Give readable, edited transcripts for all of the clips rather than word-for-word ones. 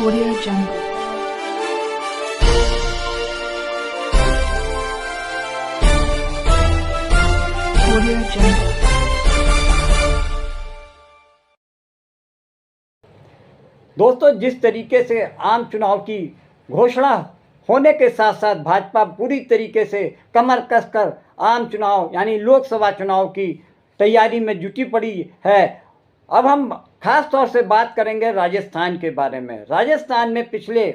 Audio Jungle. Audio Jungle. दोस्तों, जिस तरीके से आम चुनाव की घोषणा होने के साथ साथ भाजपा पूरी तरीके से कमर कसकर आम चुनाव यानी लोकसभा चुनाव की तैयारी में जुटी पड़ी है। अब हम खास तौर से बात करेंगे राजस्थान के बारे में। राजस्थान में पिछले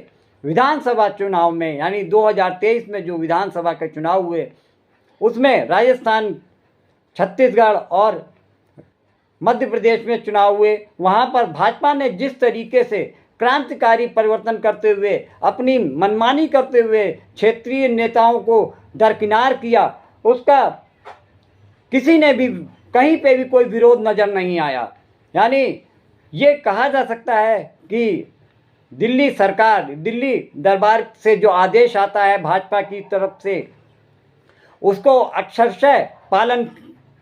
विधानसभा चुनाव में यानी 2023 में जो विधानसभा के चुनाव हुए उसमें राजस्थान, छत्तीसगढ़ और मध्य प्रदेश में चुनाव हुए। वहाँ पर भाजपा ने जिस तरीके से क्रांतिकारी परिवर्तन करते हुए, अपनी मनमानी करते हुए क्षेत्रीय नेताओं को दरकिनार किया, उसका किसी ने भी कहीं पे भी कोई विरोध नज़र नहीं आया। यानी ये कहा जा सकता है कि दिल्ली सरकार, दिल्ली दरबार से जो आदेश आता है भाजपा की तरफ से, उसको अक्षरशः पालन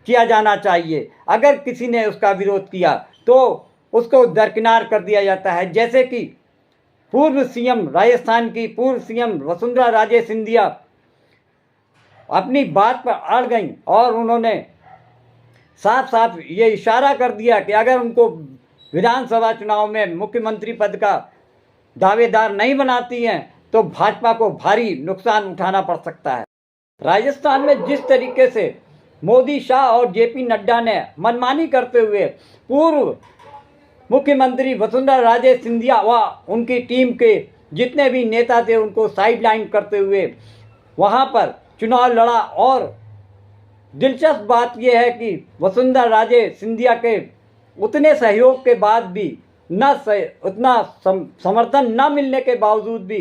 किया जाना चाहिए। अगर किसी ने उसका विरोध किया तो उसको दरकिनार कर दिया जाता है। जैसे कि पूर्व सीएम, राजस्थान की पूर्व सीएम वसुंधरा राजे सिंधिया अपनी बात पर अड़ गईं और उन्होंने साफ साफ ये इशारा कर दिया कि अगर उनको विधानसभा चुनाव में मुख्यमंत्री पद का दावेदार नहीं बनाती हैं तो भाजपा को भारी नुकसान उठाना पड़ सकता है। राजस्थान में जिस तरीके से मोदी, शाह और जेपी नड्डा ने मनमानी करते हुए पूर्व मुख्यमंत्री वसुंधरा राजे सिंधिया व उनकी टीम के जितने भी नेता थे उनको साइडलाइन करते हुए वहाँ पर चुनाव लड़ा। और दिलचस्प बात यह है कि वसुंधरा राजे सिंधिया के उतने सहयोग के बाद भी उतना समर्थन न मिलने के बावजूद भी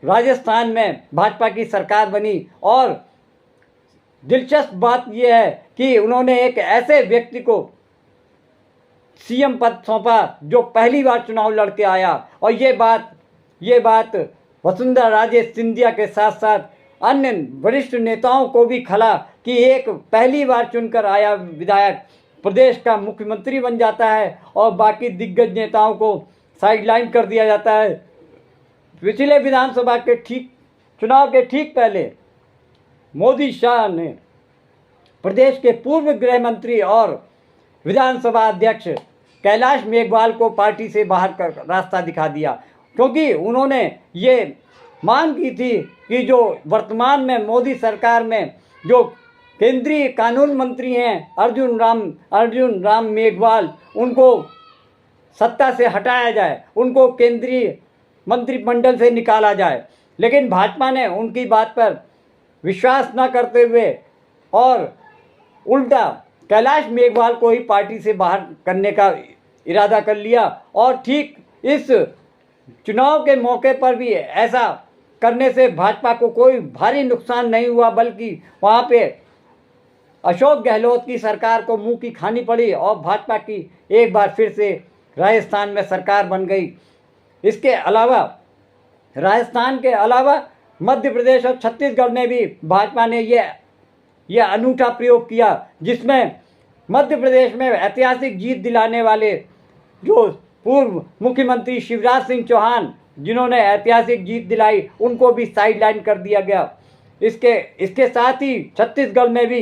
राजस्थान में भाजपा की सरकार बनी। और दिलचस्प बात यह है कि उन्होंने एक ऐसे व्यक्ति को सीएम पद सौंपा जो पहली बार चुनाव लड़के आया। और ये बात वसुंधरा राजे सिंधिया के साथ साथ अन्य वरिष्ठ नेताओं को भी खला कि एक पहली बार चुनकर आया विधायक प्रदेश का मुख्यमंत्री बन जाता है और बाकी दिग्गज नेताओं को साइडलाइन कर दिया जाता है। पिछले विधानसभा के चुनाव के ठीक पहले मोदी, शाह ने प्रदेश के पूर्व गृह मंत्री और विधानसभा अध्यक्ष कैलाश मेघवाल को पार्टी से बाहर कर रास्ता दिखा दिया, क्योंकि उन्होंने ये मांग की थी कि जो वर्तमान में मोदी सरकार में जो केंद्रीय कानून मंत्री हैं अर्जुन राम मेघवाल, उनको सत्ता से हटाया जाए, उनको केंद्रीय मंत्रिमंडल से निकाला जाए। लेकिन भाजपा ने उनकी बात पर विश्वास न करते हुए और उल्टा कैलाश मेघवाल को ही पार्टी से बाहर करने का इरादा कर लिया। और ठीक इस चुनाव के मौके पर भी ऐसा करने से भाजपा को कोई भारी नुकसान नहीं हुआ, बल्कि वहाँ पे अशोक गहलोत की सरकार को मुंह की खानी पड़ी और भाजपा की एक बार फिर से राजस्थान में सरकार बन गई। इसके अलावा राजस्थान के अलावा मध्य प्रदेश और छत्तीसगढ़ में भी भाजपा ने यह अनूठा प्रयोग किया, जिसमें मध्य प्रदेश में ऐतिहासिक जीत दिलाने वाले जो पूर्व मुख्यमंत्री शिवराज सिंह चौहान, जिन्होंने ऐतिहासिक जीत दिलाई, उनको भी साइडलाइन कर दिया गया। इसके साथ ही छत्तीसगढ़ में भी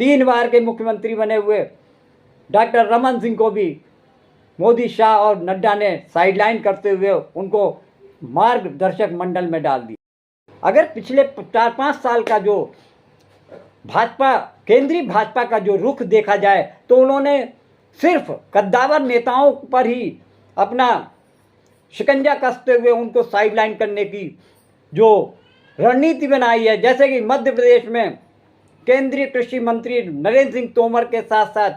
3 बार के मुख्यमंत्री बने हुए डॉक्टर रमन सिंह को भी मोदी, शाह और नड्डा ने साइडलाइन करते हुए उनको मार्गदर्शक मंडल में डाल दिया। अगर पिछले 4-5 साल का जो केंद्रीय भाजपा का जो रुख देखा जाए तो उन्होंने सिर्फ कद्दावर नेताओं पर ही अपना शिकंजा कसते हुए उनको साइडलाइन करने की जो रणनीति बनाई है। जैसे कि मध्य प्रदेश में केंद्रीय कृषि मंत्री नरेंद्र सिंह तोमर के साथ साथ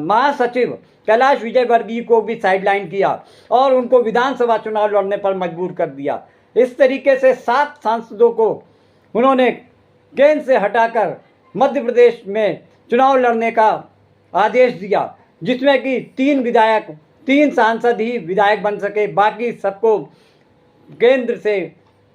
महासचिव कैलाश विजयवर्गीय को भी साइडलाइन किया और उनको विधानसभा चुनाव लड़ने पर मजबूर कर दिया। इस तरीके से 7 सांसदों को उन्होंने केंद्र से हटाकर मध्य प्रदेश में चुनाव लड़ने का आदेश दिया, जिसमें कि 3 सांसद ही विधायक बन सके, बाकी सबको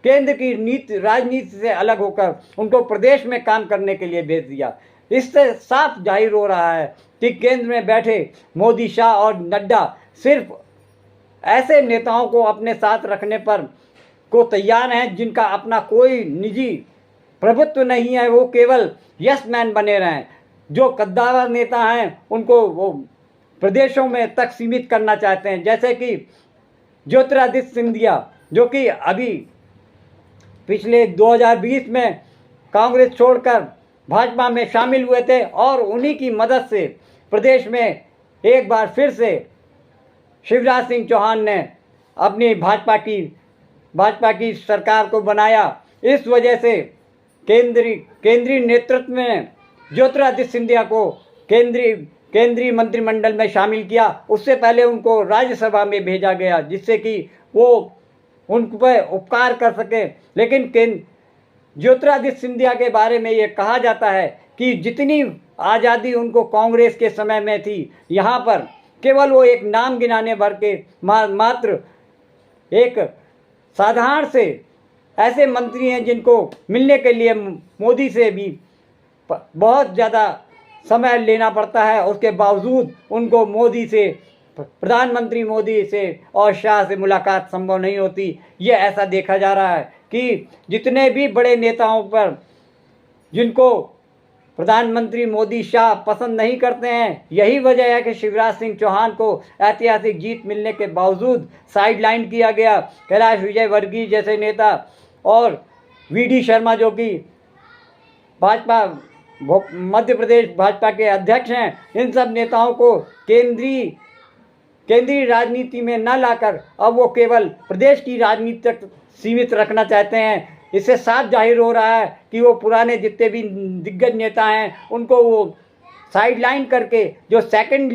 केंद्र की राजनीति से अलग होकर उनको प्रदेश में काम करने के लिए भेज दिया। इससे साफ जाहिर हो रहा है कि केंद्र में बैठे मोदी, शाह और नड्डा सिर्फ ऐसे नेताओं को अपने साथ रखने पर को तैयार हैं जिनका अपना कोई निजी प्रभुत्व नहीं है, वो केवल यस मैन बने रहें। जो कद्दावर नेता हैं उनको वो प्रदेशों में तक सीमित करना चाहते हैं, जैसे कि ज्योतिरादित्य सिंधिया, जो कि अभी पिछले 2020 में कांग्रेस छोड़कर भाजपा में शामिल हुए थे और उन्हीं की मदद से प्रदेश में एक बार फिर से शिवराज सिंह चौहान ने अपनी भाजपा की सरकार को बनाया। इस वजह से केंद्रीय नेतृत्व में ज्योतिरादित्य सिंधिया को केंद्रीय मंत्रिमंडल में शामिल किया। उससे पहले उनको राज्यसभा में भेजा गया जिससे कि वो उन पर उपकार कर सके। लेकिन ज्योतिरादित्य सिंधिया के बारे में ये कहा जाता है कि जितनी आज़ादी उनको कांग्रेस के समय में थी, यहाँ पर केवल वो एक नाम गिनाने भर के मात्र एक साधारण से ऐसे मंत्री हैं जिनको मिलने के लिए मोदी से भी बहुत ज़्यादा समय लेना पड़ता है। उसके बावजूद उनको मोदी से, प्रधानमंत्री मोदी से और शाह से मुलाकात संभव नहीं होती। ये ऐसा देखा जा रहा है कि जितने भी बड़े नेताओं पर जिनको प्रधानमंत्री मोदी, शाह पसंद नहीं करते हैं, यही वजह है कि शिवराज सिंह चौहान को ऐतिहासिक जीत मिलने के बावजूद साइडलाइन किया गया। कैलाश विजयवर्गीय जैसे नेता और वी.डी. शर्मा, जो कि भाजपा मध्य प्रदेश भाजपा के अध्यक्ष हैं, इन सब नेताओं को केंद्रीय राजनीति में न लाकर अब वो केवल प्रदेश की राजनीति तक सीमित रखना चाहते हैं। इससे साफ जाहिर हो रहा है कि वो पुराने जितने भी दिग्गज नेता हैं उनको वो साइडलाइन करके जो सेकंड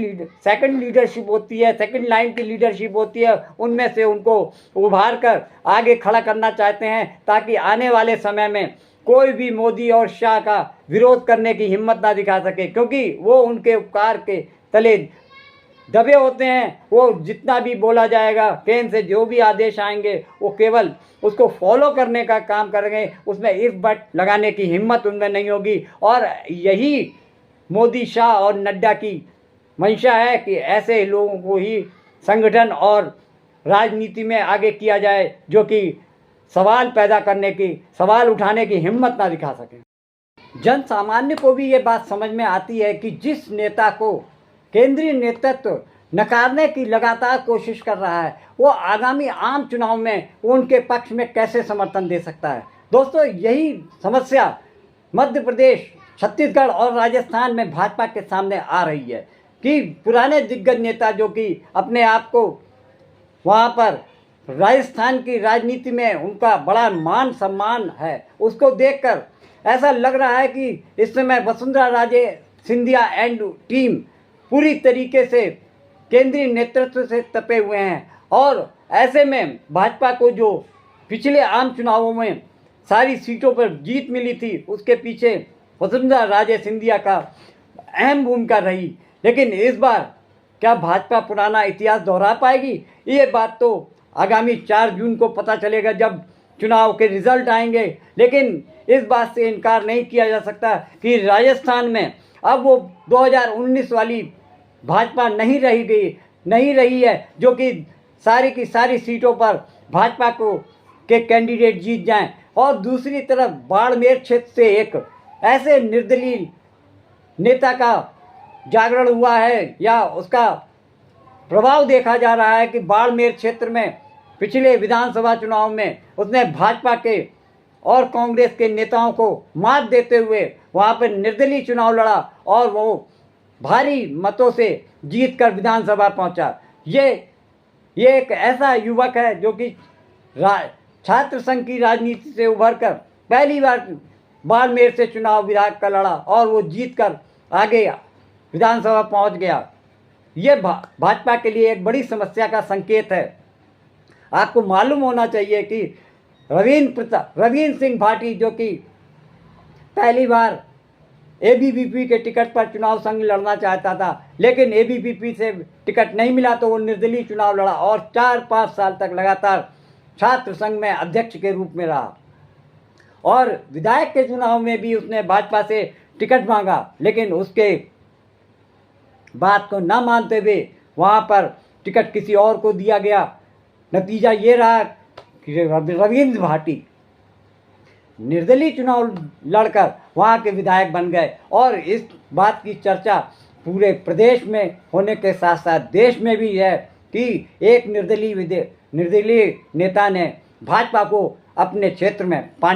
लीडरशिप होती है, सेकंड लाइन की लीडरशिप होती है, उनमें से उनको उभार कर आगे खड़ा करना चाहते हैं ताकि आने वाले समय में कोई भी मोदी और शाह का विरोध करने की हिम्मत ना दिखा सके, क्योंकि वो उनके उपकार के तले दबे होते हैं। वो जितना भी बोला जाएगा, केंद्र से जो भी आदेश आएंगे, वो केवल उसको फॉलो करने का काम करेंगे, उसमें इफ बट लगाने की हिम्मत उनमें नहीं होगी। और यही मोदी, शाह और नड्डा की मंशा है कि ऐसे लोगों को ही संगठन और राजनीति में आगे किया जाए जो कि सवाल उठाने की हिम्मत ना दिखा सकें। जन सामान्य को भी ये बात समझ में आती है कि जिस नेता को केंद्रीय नेतृत्व नकारने की लगातार कोशिश कर रहा है, वो आगामी आम चुनाव में उनके पक्ष में कैसे समर्थन दे सकता है। दोस्तों, यही समस्या मध्य प्रदेश, छत्तीसगढ़ और राजस्थान में भाजपा के सामने आ रही है कि पुराने दिग्गज नेता जो कि अपने आप को वहाँ पर राजस्थान की राजनीति में उनका बड़ा मान सम्मान है, उसको देखकर ऐसा लग रहा है कि इस समय वसुंधरा राजे सिंधिया एंड टीम पूरी तरीके से केंद्रीय नेतृत्व से तपे हुए हैं। और ऐसे में भाजपा को जो पिछले आम चुनावों में सारी सीटों पर जीत मिली थी, उसके पीछे वसुंधरा राजे सिंधिया का अहम भूमिका रही। लेकिन इस बार क्या भाजपा पुराना इतिहास दोहरा पाएगी? ये बात तो आगामी 4 जून को पता चलेगा जब चुनाव के रिजल्ट आएंगे। लेकिन इस बात से इनकार नहीं किया जा सकता कि राजस्थान में अब वो 2019 वाली भाजपा नहीं रही है जो कि सारी की सारी सीटों पर भाजपा के कैंडिडेट जीत जाएं। और दूसरी तरफ बाड़मेर क्षेत्र से एक ऐसे निर्दलीय नेता का जागरण हुआ है या उसका प्रभाव देखा जा रहा है कि बाड़मेर क्षेत्र में पिछले विधानसभा चुनाव में उसने भाजपा के और कांग्रेस के नेताओं को मात देते हुए वहाँ पर निर्दलीय चुनाव लड़ा और वो भारी मतों से जीतकर विधानसभा पहुँचा। ये एक ऐसा युवक है जो कि छात्र संघ की राजनीति से उभरकर पहली बार बाड़मेर से चुनाव विधायक का लड़ा और वो जीतकर आगे विधानसभा पहुंच गया। ये भाजपा के लिए एक बड़ी समस्या का संकेत है। आपको मालूम होना चाहिए कि रवींद्र सिंह भाटी जो कि पहली बार एबीवीपी के टिकट पर चुनाव संघ लड़ना चाहता था, लेकिन एबीवीपी से टिकट नहीं मिला तो वो निर्दलीय चुनाव लड़ा और 4-5 साल तक लगातार छात्र संघ में अध्यक्ष के रूप में रहा। और विधायक के चुनाव में भी उसने भाजपा से टिकट मांगा, लेकिन उसके बात को ना मानते हुए वहाँ पर टिकट किसी और को दिया गया। नतीजा ये रहा कि रविंद्र भाटी निर्दलीय चुनाव लड़कर वहाँ के विधायक बन गए और इस बात की चर्चा पूरे प्रदेश में होने के साथ साथ देश में भी है कि एक निर्दलीय नेता ने भाजपा को अपने क्षेत्र में पानी